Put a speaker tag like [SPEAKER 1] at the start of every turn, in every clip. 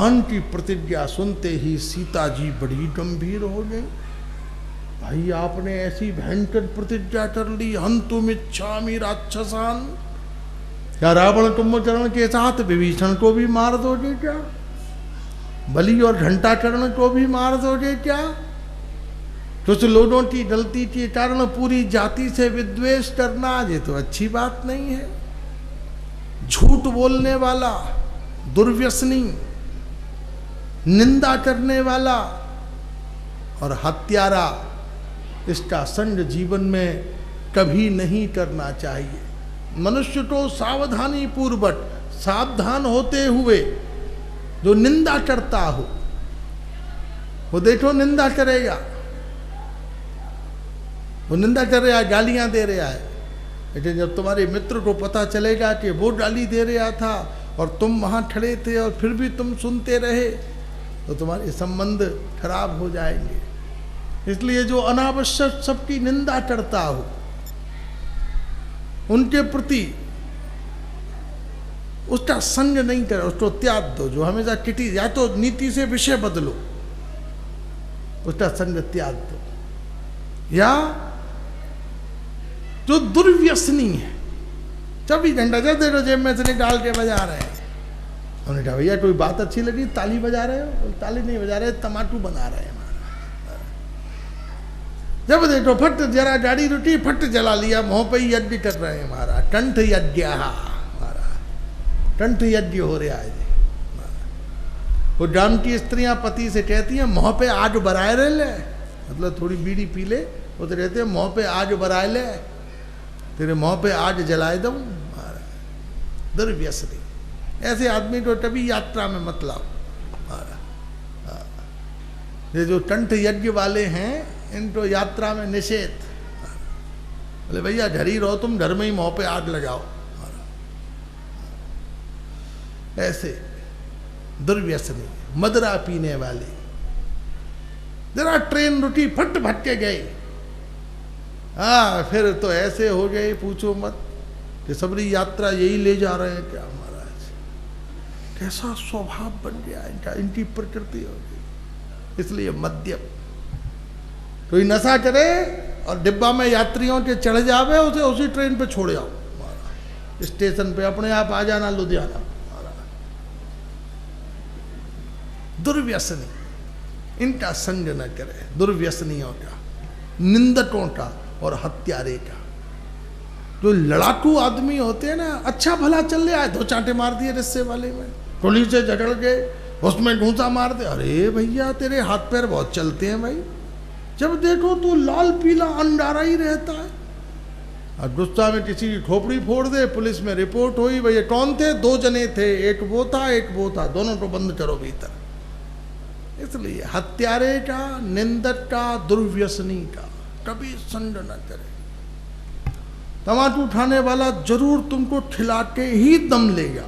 [SPEAKER 1] भगवान की प्रतिज्ञा सुनते ही सीता जी बड़ी गंभीर हो गई। भाई आपने ऐसी भयंकर प्रतिज्ञा कर ली, हन्तुमिच्छामि राक्षसान्, क्या रावण कुंभकर्ण के साथ विभीषण को भी मार दोगे क्या? बलि और घंटाकर्ण को भी मार दोगे क्या? कुछ लोगों की गलती के कारण पूरी जाति से विद्वेष करना, ये तो अच्छी बात नहीं है। झूठ बोलने वाला, दुर्व्यसनी, निंदा करने वाला और हत्यारा, इसका संग जीवन में कभी नहीं करना चाहिए। मनुष्य को सावधानी पूर्वक, सावधान होते हुए जो निंदा करता हो, वो देखो निंदा करेगा, वो निंदा कर रहा है, गालियां दे रहा है, लेकिन जब तुम्हारे मित्र को पता चलेगा कि वो गाली दे रहा था और तुम वहाँ खड़े थे और फिर भी तुम सुनते रहे, तो तुम्हारे संबंध खराब हो जाएंगे। इसलिए जो अनावश्यक सबकी निंदा करता हो, उनके प्रति उसका संग नहीं करो, उसको त्याग दो। जो हमेशा किटी, या तो नीति से विषय बदलो, उसका संग त्याग दो, या जो दुर्व्यसनी है, 24 घंटा जब देखो जेब में से निकाल के बजा रहे हैं। हमने कहा भैया कोई बात अच्छी लगी, ताली बजा रहे हो? ताली नहीं बजा रहे, तमाकू बना रहे हैं। जब देखो फट जरा गाड़ी रुकी, फट जला लिया, मुंह पे ही यज्ञ कर रहे हैं हमारा, कंठ यज्ञ, हमारा कंठ यज्ञ हो रहा है जी। वो गांव की स्त्रियां पति से कहती हैं मुंह पे आग बराए रहे ले, मतलब थोड़ी बीड़ी पी ले, वो तो कहते हैं मुंह पे आग बराए ले, तेरे मुंह पे आग जलाए दूं। दुर्व्यसनी, ऐसे आदमी को कभी यात्रा में मत लाओ। ये जो कंठ यज्ञ वाले हैं, इनको यात्रा में निषेध। बोले भैया घर ही रहो, तुम घर में ही मुंह पे आग लगाओ। ऐसे दुर्व्यसनी, मदरा पीने वाले, जरा ट्रेन रुकी फट भटके गए, फिर तो ऐसे हो गए पूछो मत कि सबरी यात्रा यही ले जा रहे हैं क्या महाराज। कैसा स्वभाव बन गया इनका, इनकी प्रकृति हो गई। इसलिए मद्यप, कोई नशा करे और डिब्बा में यात्रियों के चढ़ जावे, उसे उसी ट्रेन पे छोड़ आओ, स्टेशन पे अपने आप आ जाना लुधियाना। दुर्व्यसनी, इनका संग न करे, दुर्व्यसनियों का, निंदकों का और हत्यारे का। जो लड़ाकू आदमी होते हैं ना, अच्छा भला चल रहा है, 2 चांटे मार दिए रिश्ते वाले में, पुलिस से झगड़ गए, उसमें घूंसा मार दे, अरे भैया तेरे हाथ पैर बहुत चलते हैं भाई, जब देखो तो लाल पीला अंडारा ही रहता है। और गुस्सा में किसी की खोपड़ी फोड़ दे, पुलिस में रिपोर्ट हुई, भैया कौन थे? 2 जने थे, एक वो था एक वो था, दोनों को बंद करो भीतर। इसलिए हत्यारे का, निंदक का, दुर्व्यसनी का कभी संग न करे। तमाकू खाने वाला जरूर तुमको खिला के ही दम लेगा।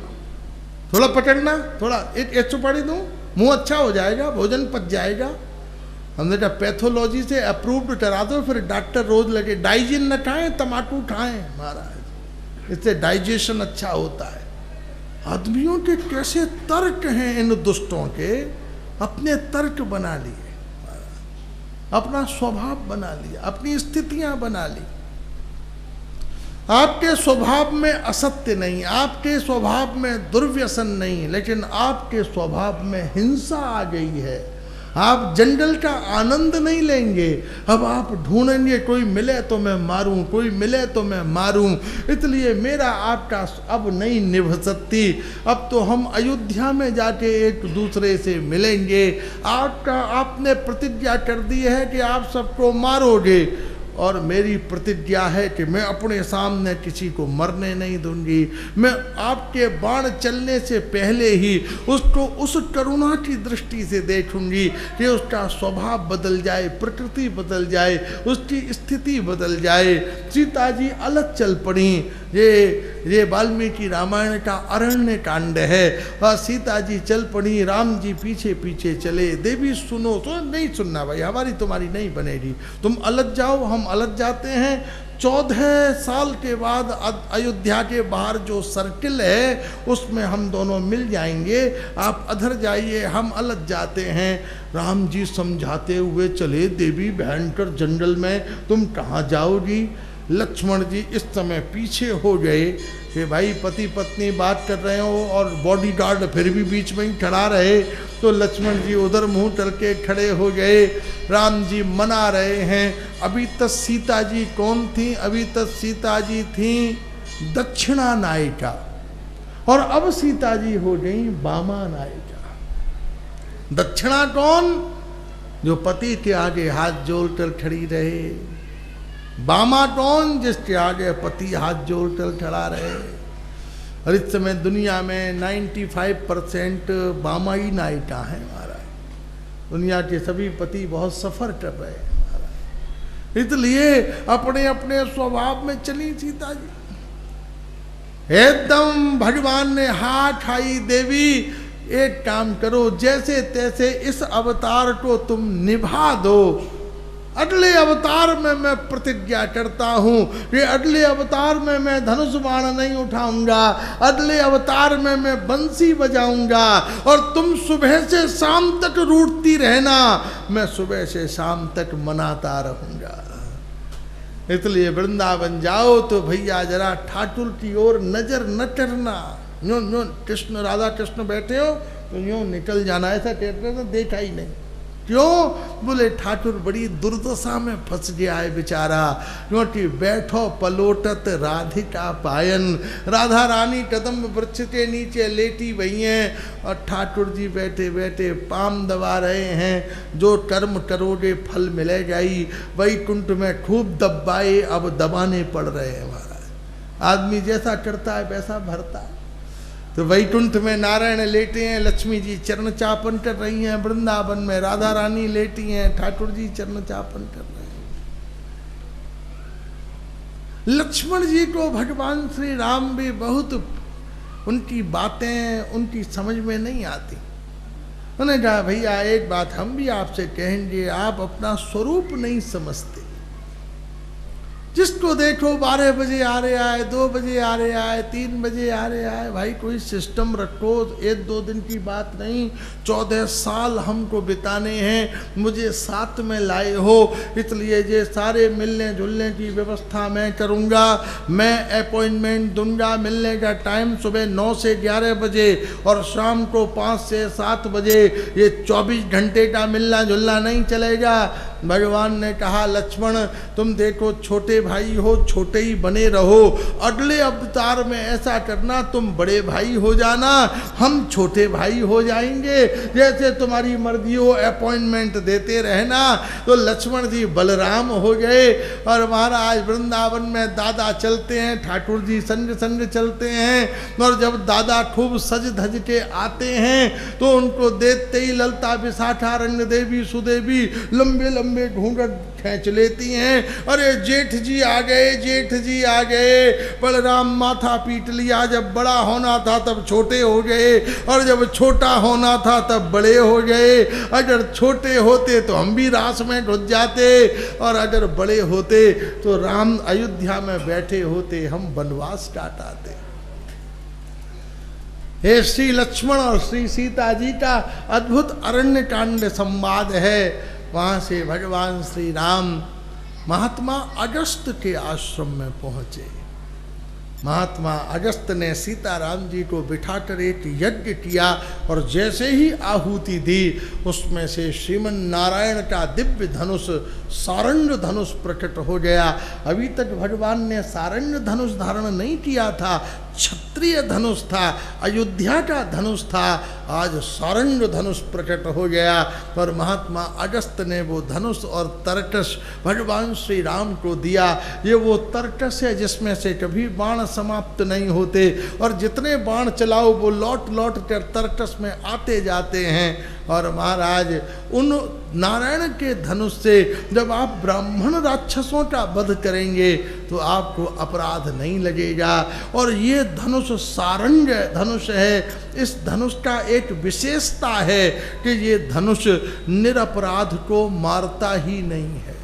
[SPEAKER 1] थोड़ा पकड़ना, थोड़ा एक सुपारी दूं, मुंह अच्छा हो जाएगा, भोजन पच जाएगा। हमने कहा पैथोलॉजी से अप्रूव्ड करा दो, फिर डॉक्टर रोज लगे डाइजिन न खाएं, तमाकू खाएं महाराज, इससे डाइजेशन अच्छा होता है। आदमियों के कैसे तर्क हैं इन दुष्टों के, अपने तर्क बना लिए, अपना स्वभाव बना लिया, अपनी स्थितियां बना ली। आपके स्वभाव में असत्य नहीं, आपके स्वभाव में दुर्व्यसन नहीं, लेकिन आपके स्वभाव में हिंसा आ गई है। आप जंगल का आनंद नहीं लेंगे, अब आप ढूंढेंगे कोई मिले तो मैं मारूं, कोई मिले तो मैं मारूं। इसलिए मेरा आपका अब नहीं निभ सकती, अब तो हम अयोध्या में जाके एक दूसरे से मिलेंगे। आपने प्रतिज्ञा कर दी है कि आप सबको मारोगे, और मेरी प्रतिज्ञा है कि मैं अपने सामने किसी को मरने नहीं दूंगी। मैं आपके बाण चलने से पहले ही उसको उस करुणा की दृष्टि से देखूंगी कि उसका स्वभाव बदल जाए, प्रकृति बदल जाए, उसकी स्थिति बदल जाए। सीता जी अलग चल पड़ी। ये वाल्मीकि रामायण का अरण्य कांड है। और सीता जी चल पड़ी, राम जी पीछे पीछे चले। देवी सुनो, तो नहीं सुनना भाई, हमारी तुम्हारी नहीं बनेगी, तुम अलग जाओ, हम अलग जाते हैं। 14 साल के बाद अयोध्या के बाहर जो सर्किल है उसमें हम दोनों मिल जाएंगे, आप अधर जाइए, हम अलग जाते हैं। राम जी समझाते हुए चले, देवी भयंकर जंगल में तुम कहाँ जाओगी। लक्ष्मण जी इस समय पीछे हो गए कि भाई पति पत्नी बात कर रहे हो और बॉडीगार्ड फिर भी बीच में ही खड़ा रहे, तो लक्ष्मण जी उधर मुंह करके खड़े हो गए। राम जी मना रहे हैं। अभी तक सीता जी कौन थी? अभी तक सीता जी थी दक्षिणा नायिका, और अब सीता जी हो गई वामा नायिका। दक्षिणा कौन? जो पति के आगे हाथ जोड़कर खड़ी रहे। वामा कौन? जिसके आगे पति हाथ जोड़कर खड़ा रहे। और इस समय दुनिया में 95% वामा ही नायिका है महाराज। दुनिया के सभी पति बहुत सफर कर रहे हैं महाराज। इसलिए अपने अपने स्वभाव में चली सीता जी। एकदम भगवान ने हाथ खाई, देवी एक काम करो, जैसे तैसे इस अवतार को तुम निभा दो। अगले अवतार में मैं प्रतिज्ञा करता हूं कि अगले अवतार में मैं धनुष बाण नहीं उठाऊंगा, अगले अवतार में मैं बंसी बजाऊंगा, और तुम सुबह से शाम तक रूठती रहना, मैं सुबह से शाम तक मनाता रहूंगा। इसलिए वृंदावन जाओ तो भैया जरा ठाकुर की ओर नजर न करना। यूं यूं कृष्ण राधा कृष्ण बैठे हो तो यूं निकल जाना, ऐसा कहते तो देखा ही नहीं। क्यों? बोले ठाकुर बड़ी दुर्दशा में फंस गया है बेचारा, क्योंकि बैठो पलोटत राधिका पायन। राधा रानी कदम वृक्ष के नीचे लेटी हुई हैं और ठाकुर जी बैठे बैठे पाम दबा रहे हैं। जो कर्म करोगे फल मिलेगा ही। वैकुंठ में खूब दबाए, अब दबाने पड़ रहे हैं महाराज। आदमी जैसा करता है वैसा भरता है। तो वैकुंठ में नारायण लेटे हैं, लक्ष्मी जी चरण चापन कर रही हैं। वृंदावन में राधा रानी लेटी हैं, ठाकुर जी चरण चापन कर रहे हैं। लक्ष्मण जी को भगवान श्री राम भी बहुत, उनकी बातें उनकी समझ में नहीं आती। उन्होंने कहा भैया एक बात हम भी आपसे कहेंगे, आप अपना स्वरूप नहीं समझते। जिसको देखो 12 बजे आ रहे आए, 2 बजे आ रहे आए, 3 बजे आ रहे आए। भाई कोई सिस्टम रखो, 1-2 दिन की बात नहीं, 14 साल हमको बिताने हैं, मुझे साथ में लाए हो, इसलिए ये सारे मिलने जुलने की व्यवस्था मैं करूँगा। मैं अपॉइंटमेंट दूंगा, मिलने का टाइम सुबह 9 से 11 बजे और शाम को 5 से 7 बजे। ये 24 घंटे का मिलना जुलना नहीं चलेगा। भगवान ने कहा लक्ष्मण तुम देखो छोटे भाई हो, छोटे ही बने रहो, अगले अवतार में ऐसा करना तुम बड़े भाई हो जाना, हम छोटे भाई हो जाएंगे, जैसे तुम्हारी मर्जी हो अपॉइंटमेंट देते रहना। तो लक्ष्मण जी बलराम हो गए और महाराज वृंदावन में दादा चलते हैं, ठाकुर जी संग संग चलते हैं। और जब दादा खूब सज धज के आते हैं तो उनको देखते ही ललता विशाखा रंग देवी सुदेवी लंबे लंबे घूंघट खींच लेती हैं। अरे जेठ जी आ गए, जेठ जी आ गए। बलराम माथा पीट लिया, जब बड़ा होना था तब छोटे हो गए, और जब छोटा होना था तब बड़े हो गए। अगर छोटे होते तो हम भी रास में घुस जाते, और अगर बड़े होते तो राम अयोध्या में बैठे होते, हम वनवास काटाते। हे श्री लक्ष्मण और श्री सीता जी का अद्भुत अरण्य कांड संवाद है। वहाँ से भगवान श्री राम महात्मा अगस्त के आश्रम में पहुँचे। महात्मा अगस्त ने सीताराम जी को बिठाकर एक यज्ञ किया, और जैसे ही आहुति दी उसमें से श्रीमन नारायण का दिव्य धनुष सारंग धनुष प्रकट हो गया। अभी तक भगवान ने सारंग धनुष धारण नहीं किया था, क्षत्रिय धनुष था, अयोध्या का धनुष था। आज सारंग धनुष प्रकट हो गया, और महात्मा अगस्त ने वो धनुष और तरकस भगवान श्री राम को दिया। ये वो तरकस है जिसमें से कभी बाण समाप्त नहीं होते, और जितने बाण चलाओ वो लौट लौट कर तरकस में आते जाते हैं। और महाराज उन नारायण के धनुष से जब आप ब्राह्मण राक्षसों का वध करेंगे तो आपको अपराध नहीं लगेगा। और ये धनुष सारंग धनुष है। इस धनुष का एक विशेषता है कि ये धनुष निरपराध को मारता ही नहीं है।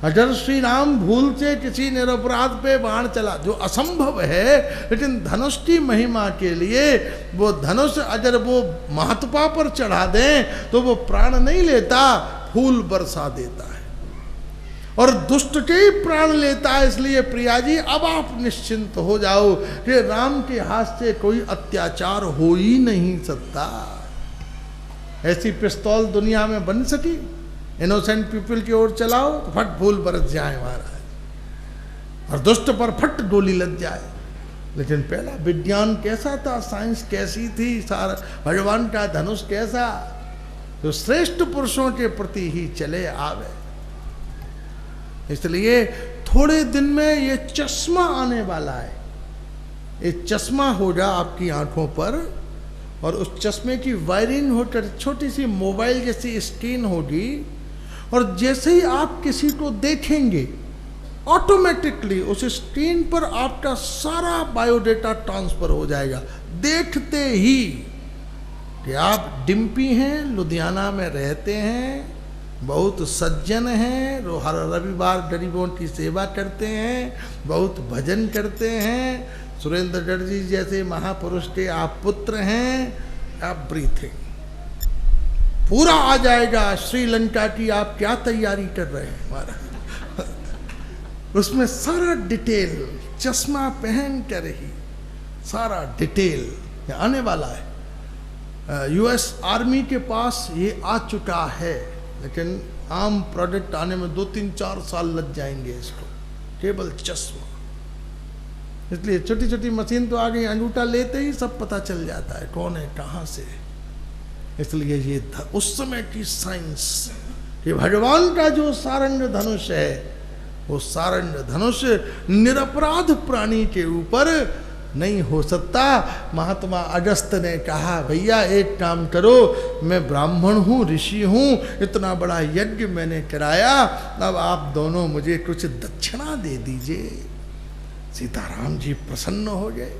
[SPEAKER 1] अजर श्री राम भूल से किसी निरपराध पे बाण चला, जो असंभव है, लेकिन धनुष की महिमा के लिए वो धनुष अगर वो महात्मा पर चढ़ा दें तो वो प्राण नहीं लेता, फूल बरसा देता है और दुष्ट के ही प्राण लेता है। इसलिए प्रिया जी अब आप निश्चिंत हो जाओ कि राम के हाथ से कोई अत्याचार हो ही नहीं सकता। ऐसी पिस्तौल दुनिया में बन सकी? इनोसेंट पीपल की ओर चलाओ तो फट फूल बरस जाए महाराज, और दुष्ट पर फट गोली लग जाए। लेकिन पहला विज्ञान कैसा था, साइंस कैसी थी, सारा भगवान का धनुष कैसा, जो श्रेष्ठ पुरुषों के प्रति ही चले आवे। इसलिए थोड़े दिन में ये चश्मा आने वाला है, ये चश्मा होगा आपकी आंखों पर, और उस चश्मे की वायरिंग होकर छोटी सी मोबाइल जैसी स्क्रीन होगी, और जैसे ही आप किसी को देखेंगे ऑटोमेटिकली उस स्क्रीन पर आपका सारा बायोडेटा ट्रांसफर हो जाएगा देखते ही कि आप डिम्पी हैं, लुधियाना में रहते हैं, बहुत सज्जन हैं, हर रविवार गरीबों की सेवा करते हैं, बहुत भजन करते हैं, सुरेंद्र गढ़ जी जैसे महापुरुष के आप पुत्र हैं, एवरीथिंग पूरा आ जाएगा। श्रीलंका की आप क्या तैयारी कर रहे हैं महाराज, उसमें सारा डिटेल चश्मा पहन कर ही सारा डिटेल आने वाला है। यूएस आर्मी के पास ये आ चुका है, लेकिन आम प्रोडक्ट आने में 2-3-4 साल लग जाएंगे इसको, केवल चश्मा। इसलिए छोटी छोटी मशीन तो आ गई, अंगूठा लेते ही सब पता चल जाता है कौन है कहाँ से। इसलिए ये उस समय की साइंस कि भगवान का जो सारंग धनुष है, वो सारंग धनुष निरपराध प्राणी के ऊपर नहीं हो सकता। महात्मा अगस्त ने कहा, भैया एक काम करो, मैं ब्राह्मण हूँ, ऋषि हूँ, इतना बड़ा यज्ञ मैंने कराया, अब आप दोनों मुझे कुछ दक्षिणा दे दीजिए। सीताराम जी प्रसन्न हो गए।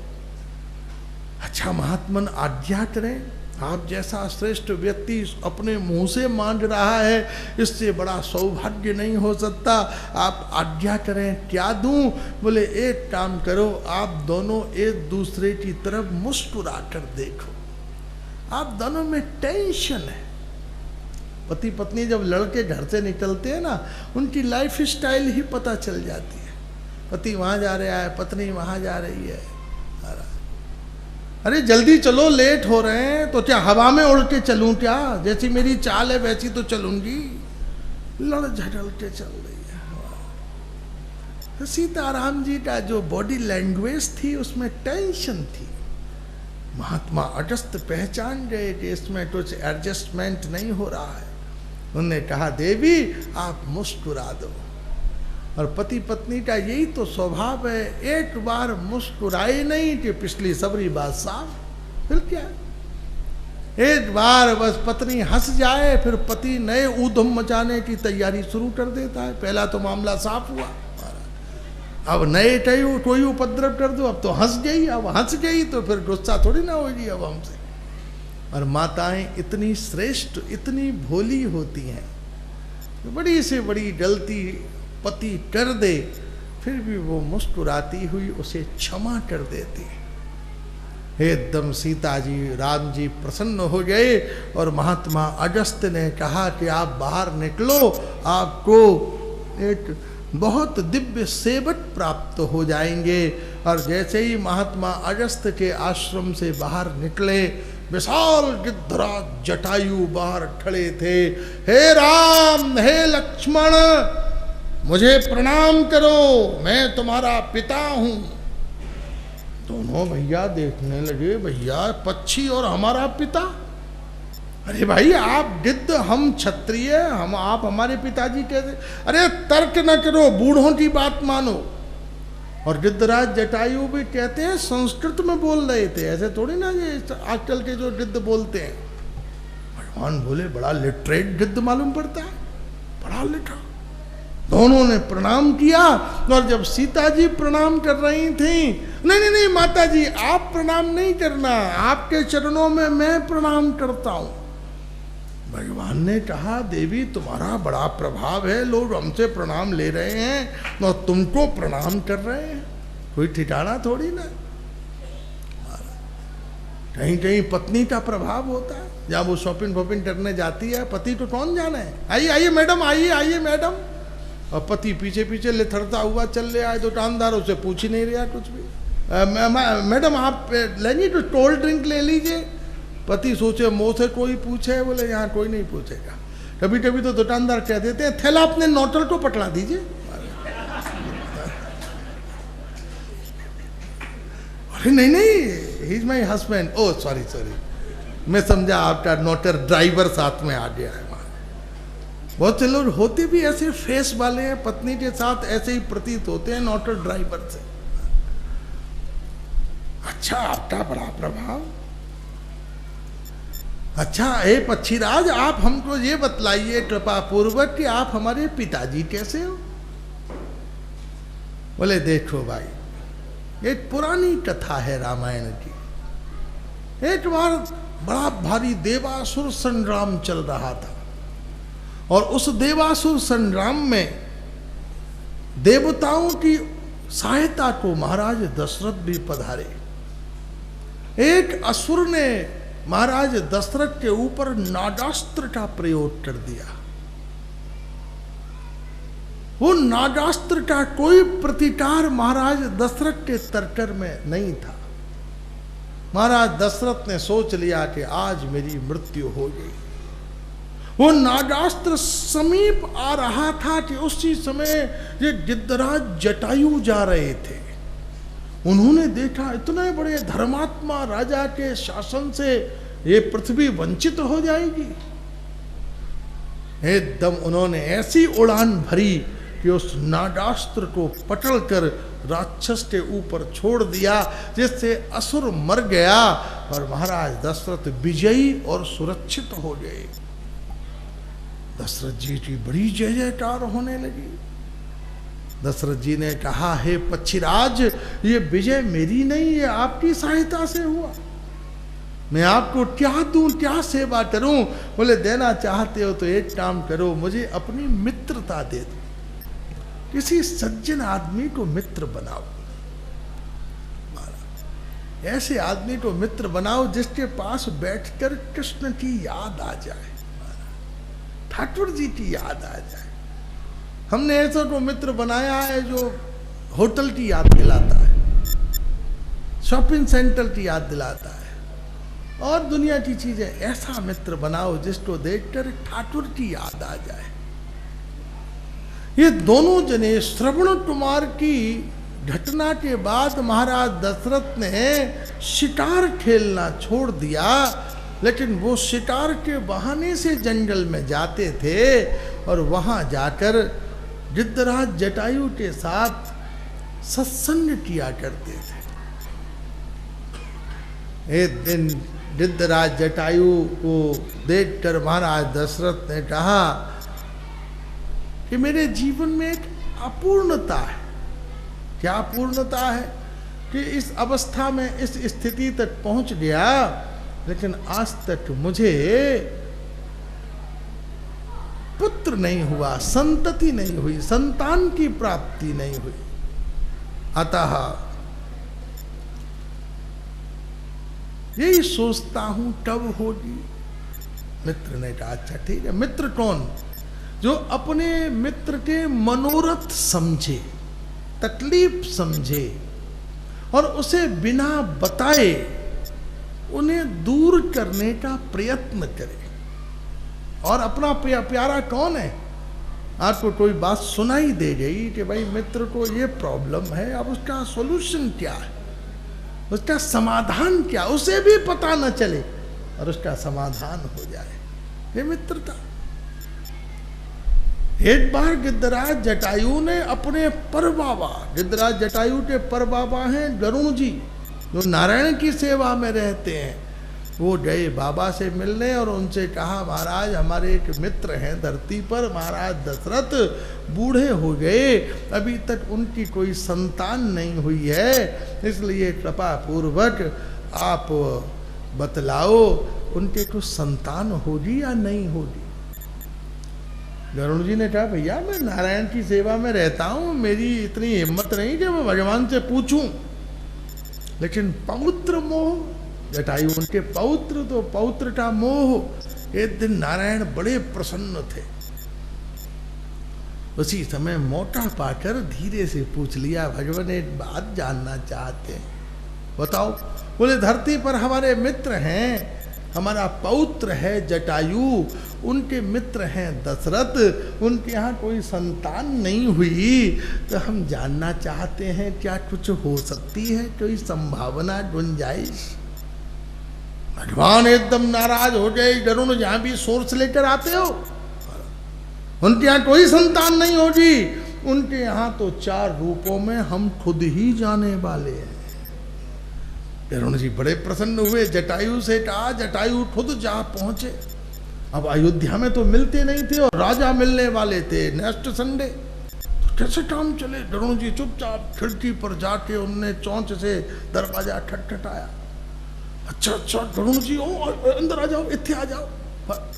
[SPEAKER 1] अच्छा महात्मन आज्ञा करें, आप जैसा श्रेष्ठ व्यक्ति अपने मुंह से मांग रहा है, इससे बड़ा सौभाग्य नहीं हो सकता, आप आज्ञा करें क्या दूं? बोले एक काम करो, आप दोनों एक दूसरे की तरफ मुस्कुरा कर देखो। आप दोनों में टेंशन है। पति पत्नी जब लड़के घर से निकलते हैं ना, उनकी लाइफ स्टाइल ही पता चल जाती है। पति वहाँ जा रहा है, पत्नी वहाँ जा रही है, अरे जल्दी चलो लेट हो रहे हैं, तो क्या हवा में उड़ के चलूं क्या? जैसी मेरी चाल है वैसी तो चलूंगी। लड़ झगड़ के चल रही है। तो सीताराम जी का जो बॉडी लैंग्वेज थी उसमें टेंशन थी। महात्मा अगस्त पहचान गए कि इसमें कुछ एडजस्टमेंट नहीं हो रहा है। उन्होंने कहा, देवी आप मुस्कुरा दो। और पति पत्नी का यही तो स्वभाव है, एक बार मुस्कुराए नहीं कि पिछली सबरी बात साफ। फिर क्या, एक बार बस पत्नी हंस जाए, फिर पति नए ऊधम मचाने की तैयारी शुरू कर देता है। पहला तो मामला साफ हुआ, अब नए कोई उपद्रव कर दो, अब तो हंस गई, अब हंस गई तो फिर गुस्सा थोड़ी ना होगी अब हमसे। और माताएं इतनी श्रेष्ठ, इतनी भोली होती हैं, बड़ी से बड़ी गलती पति कर दे, फिर भी वो मुस्कुराती हुई उसे क्षमा कर देती है। एकदम सीता जी, राम जी प्रसन्न हो गए और महात्मा अगस्त ने कहा कि आप बाहर निकलो, आपको एक बहुत दिव्य सेवक प्राप्त हो जाएंगे। और जैसे ही महात्मा अगस्त के आश्रम से बाहर निकले, विशाल गिद्धराज जटायु बाहर खड़े थे। हे राम, हे लक्ष्मण, मुझे प्रणाम करो, मैं तुम्हारा पिता हूं। दोनों भैया देखने लगे, भैया पक्षी और हमारा पिता? अरे भाई आप गिद्ध, हम क्षत्रिय, हम आप हमारे पिताजी कैसे? अरे तर्क न करो, बूढ़ों की बात मानो। और गिद्धराज जटायु भी कहते हैं संस्कृत में बोल रहे थे, ऐसे थोड़ी ना ये आजकल के जो गिद्ध बोलते हैं। भगवान बोले बड़ा लिटरेट गिद्ध मालूम पड़ता है, बड़ा लिखा। दोनों ने प्रणाम किया। और जब सीता जी प्रणाम कर रही थी, नहीं नहीं माता जी आप प्रणाम नहीं करना, आपके चरणों में मैं प्रणाम करता हूं। भगवान ने कहा देवी तुम्हारा बड़ा प्रभाव है, लोग हमसे प्रणाम ले रहे हैं और तुमको प्रणाम कर रहे हैं, कोई ठिकाना थोड़ी ना। कहीं कहीं पत्नी का प्रभाव होता है, जहाँ वो शॉपिंग वॉपिंग करने जाती है, पति तो कौन जाना है, आइए आइए मैडम, आइए आइए मैडम, और पति पीछे पीछे लिथड़ता हुआ चल ले आए, दुकानदार उसे पूछ ही नहीं रहा कुछ भी। मैडम आप लेंगी तो कोल्ड ड्रिंक ले लीजिए। पति सोचे मुँह से कोई पूछे, बोले यहाँ कोई नहीं पूछेगा। कभी कभी तो दुकानदार कह देते हैं थैला अपने नौकर को पकड़ा दीजिए। अरे नहीं नहीं, he is my husband. Oh sorry sorry, मैं समझा आपका नौकर ड्राइवर साथ में आ गया है। बहुत से लोग होते भी ऐसे फेस वाले हैं, पत्नी के साथ ऐसे ही प्रतीत होते हैं नौकर ड्राइवर से। अच्छा आपका बड़ा प्रभाव। अच्छा हे पक्षीराज, आप हमको ये बतलाइए कृपा पूर्वक कि आप हमारे पिताजी कैसे हो। बोले देखो भाई, एक पुरानी कथा है रामायण की। एक बार बड़ा भारी देवासुर संग्राम चल रहा था, और उस देवासुर संग्राम में देवताओं की सहायता को महाराज दशरथ भी पधारे। एक असुर ने महाराज दशरथ के ऊपर नागास्त्र का प्रयोग कर दिया। वो नागास्त्र का कोई प्रतिकार महाराज दशरथ के तरकर में नहीं था। महाराज दशरथ ने सोच लिया कि आज मेरी मृत्यु हो गई। वो नागास्त्र समीप आ रहा था कि उसी समय ये गिद्धराज जटायु जा रहे थे। उन्होंने देखा इतने बड़े धर्मात्मा राजा के शासन से ये पृथ्वी वंचित हो जाएगी। एकदम उन्होंने ऐसी उड़ान भरी कि उस नागास्त्र को पकड़कर राक्षस के ऊपर छोड़ दिया, जिससे असुर मर गया और महाराज दशरथ विजयी और सुरक्षित हो गए। दशरथ जी की बड़ी जय जयकार होने लगी। दशरथ जी ने कहा हे पक्षीराज, ये विजय मेरी नहीं, ये आपकी सहायता से हुआ। मैं आपको क्या दूं, क्या सेवा करूं। बोले देना चाहते हो तो एक काम करो, मुझे अपनी मित्रता दे दो। किसी सज्जन आदमी को मित्र बनाओ, ऐसे आदमी को मित्र बनाओ जिसके पास बैठकर कृष्ण की याद आ जाए, ठाकुर जी की याद आ जाए। हमने ऐसा को मित्र बनाया है जो होटल की याद दिलाता है, शॉपिंग सेंटर की याद दिलाता है, और दुनिया की चीजें। ऐसा मित्र बनाओ जिसको देखकर ठाकुर की याद आ जाए। ये दोनों जने श्रवण कुमार की घटना के बाद महाराज दशरथ ने शिकार खेलना छोड़ दिया, लेकिन वो शिकार के बहाने से जंगल में जाते थे और वहां जाकर गिद्धराज जटायु के साथ सत्संग किया करते थे। एक दिन गिद्धराज जटायु को देखकर महाराज दशरथ ने कहा कि मेरे जीवन में एक अपूर्णता है। क्या अपूर्णता है कि इस अवस्था में, इस स्थिति तक पहुंच गया, लेकिन आज तक मुझे पुत्र नहीं हुआ, संतति नहीं हुई, संतान की प्राप्ति नहीं हुई। अतः यही सोचता हूं कब होगी। मित्र ने कहा अच्छा ठीक है। मित्र कौन? जो अपने मित्र के मनोरथ समझे, तकलीफ समझे और उसे बिना बताए उन्हें दूर करने का प्रयत्न करे। और अपना प्यारा कौन है? आपको कोई बात सुनाई दे गई कि भाई मित्र को ये प्रॉब्लम है, अब उसका सॉल्यूशन क्या है, उसका समाधान क्या, उसे भी पता न चले और उसका समाधान हो जाए, ये मित्रता। एक बार गिद्धराज जटायु ने अपने परबाबा, गिद्धराज जटायु के परबाबा हैं गरुण जी, जो नारायण की सेवा में रहते हैं, वो गए बाबा से मिलने और उनसे कहा महाराज हमारे एक मित्र हैं धरती पर, महाराज दशरथ बूढ़े हो गए, अभी तक उनकी कोई संतान नहीं हुई है, इसलिए कृपा पूर्वक आप बतलाओ उनके को संतान होगी या नहीं होगी? गरुड़ जी ने कहा भैया मैं नारायण की सेवा में रहता हूं, मेरी इतनी हिम्मत नहीं कि मैं भगवान से पूछूं, लेकिन पौत्र मोह, जटायु उनके पौत्र, तो पौत्र का मोह। एक दिन नारायण बड़े प्रसन्न थे, उसी समय मौका पाकर धीरे से पूछ लिया, भगवान एक बात जानना चाहते हैं, बताओ। बोले धरती पर हमारे मित्र हैं, हमारा पौत्र है जटायु, उनके मित्र हैं दशरथ, उनके यहाँ कोई संतान नहीं हुई, तो हम जानना चाहते हैं क्या कुछ हो सकती है, कोई संभावना, गुंजाइश। भगवान एकदम नाराज हो गए, गरुड़ जहाँ भी सोर्स लेकर आते हो, उनके यहाँ कोई संतान नहीं होगी, उनके यहाँ तो 4 रूपों में हम खुद ही जाने वाले हैं। गरुड़ जी बड़े प्रसन्न हुए, जटायु से कहा, जटायु खुद जा पहुंचे। अब अयोध्या में तो मिलते नहीं थे और राजा मिलने वाले थे, नेक्स्ट संडे, तो कैसे काम चले। गरुड़ जी चुपचाप खिड़की पर जाके उनने चौंच से दरवाजा खटखटाया। अच्छा अच्छा गरुड़ जी, ओ अंदर आ जाओ, इत्थे आ जाओ।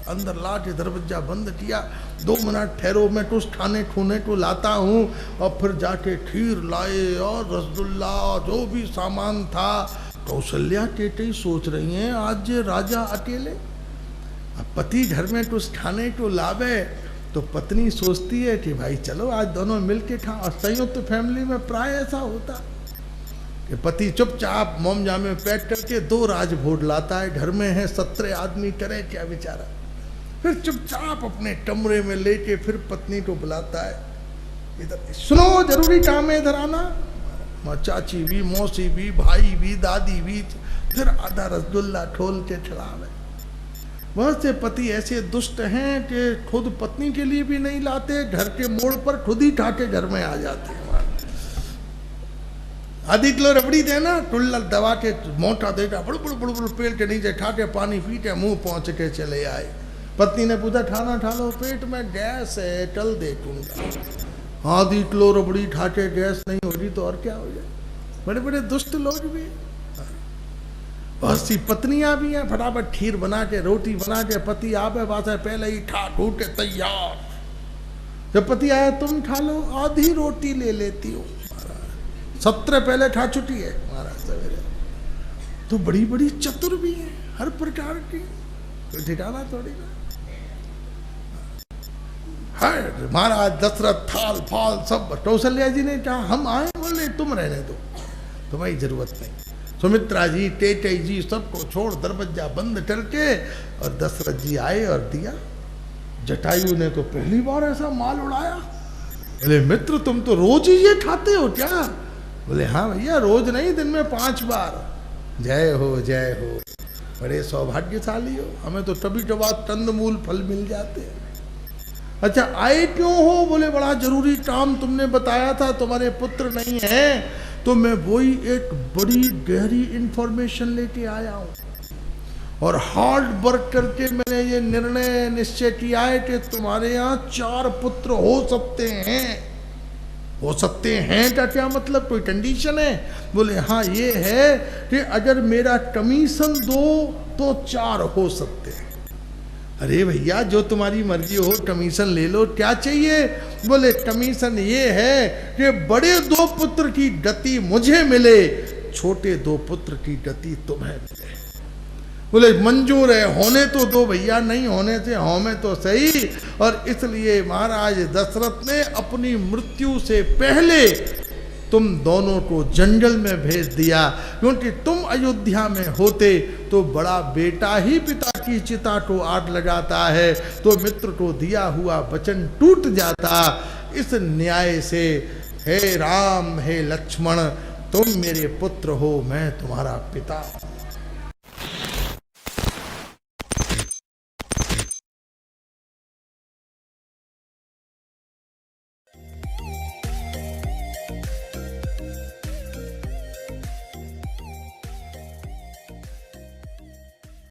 [SPEAKER 1] अंदर ला के दरवाजा बंद किया, 2 मिनट ठहरो, मैं कुछ खाने खूने को लाता हूँ। और फिर जाके खीर लाए और रसगुल्ला, जो भी सामान था। कौशल्या टेटे सोच रही हैं आज जे राजा अकेले, अब पति घर में कुछ खाने को लावे, तो पत्नी सोचती है कि भाई चलो आज दोनों मिलके खाओ। और संयुक्त फैमिली में प्राय ऐसा होता कि पति चुपचाप मोमजा में पैक करके 2 राजभोग लाता है, घर में है 17 आदमी, करे क्या बेचारा। फिर चुपचाप अपने कमरे में लेके फिर पत्नी को बुलाता है, इधर सुनो जरूरी काम है, इधर आना। चाची भी, मौसी भी, भाई भी, दादी भी, फिर आधा रसगुल्ला खोल के खिलावे। बहुत से पति ऐसे दुष्ट हैं कि खुद पत्नी के लिए भी नहीं लाते, घर के मोड़ पर खुद ही ठाके घर में आ जाते हैं। आधी किलो रबड़ी देना, टुल्लर दबा के मोटा देगा, बुड़ बुड़ बुड़ बुड़ पेड़ के नीचे ठाके पानी पी के मुंह पहुंच के चले आए। पत्नी ने पूछा खाना खा लो, पेट में गैस है, कल देखूंगा। आधी किलो रबड़ी खाके गैस नहीं होगी तो और क्या हो जाए। बड़े बड़े दुष्ट लोग भी, बहुत सी पत्नियां भी हैं, फटाफट खीर बना के, रोटी बना के, पति आवे बात है पहले ही खा खू के तैयार। जब पति आया तुम खा लो, आधी रोटी ले लेती हो, 17 पहले खा चुकी है महाराज सवेरे। तो बड़ी बड़ी चतुर भी है हर प्रकार की, ठिकाना थोड़ी ना। महाराज दशरथ थाल फाल सब, कौशल्या जी ने कहा हम आए, बोले तुम रहने दो, तुम्हारी जरूरत नहीं। सुमित्रा जी, टेटे जी सबको छोड़ दरवाजा बंद करके और दशरथ जी आए और दिया। जटायु ने तो पहली बार ऐसा माल उड़ाया। बोले मित्र तुम तो रोज ही ये खाते हो क्या? बोले हाँ भैया रोज नहीं, दिन में 5 बार। जय हो जय हो, बड़े सौभाग्यशाली हो, हमें तो कभी कभार कंदमूल फल मिल जाते हैं। अच्छा आए क्यों हो? बोले बड़ा जरूरी काम तुमने बताया था, तुम्हारे पुत्र नहीं है, तो मैं वही एक बड़ी गहरी इंफॉर्मेशन लेके आया हूं। और हार्ड वर्क करके मैंने ये निर्णय निश्चय किया है कि तुम्हारे यहाँ 4 पुत्र हो सकते हैं। हो सकते हैं का क्या मतलब, कोई कंडीशन है? बोले हाँ ये है कि अगर मेरा कमीशन दो तो 4 हो सकते हैं। अरे भैया जो तुम्हारी मर्जी हो, कमीशन ले लो, क्या चाहिए? बोले कमीशन ये है कि बड़े 2 पुत्र की गति मुझे मिले, छोटे 2 पुत्र की गति तुम्हें मिले। बोले मंजूर है, होने तो दो भैया, नहीं होने से होमे तो सही। और इसलिए महाराज दशरथ ने अपनी मृत्यु से पहले तुम दोनों को जंगल में भेज दिया, क्योंकि तुम अयोध्या में होते तो बड़ा बेटा ही पिता की चिता को आग लगाता है, तो मित्र को दिया हुआ वचन टूट जाता। इस न्याय से हे राम हे लक्ष्मण, तुम मेरे पुत्र हो, मैं तुम्हारा पिता।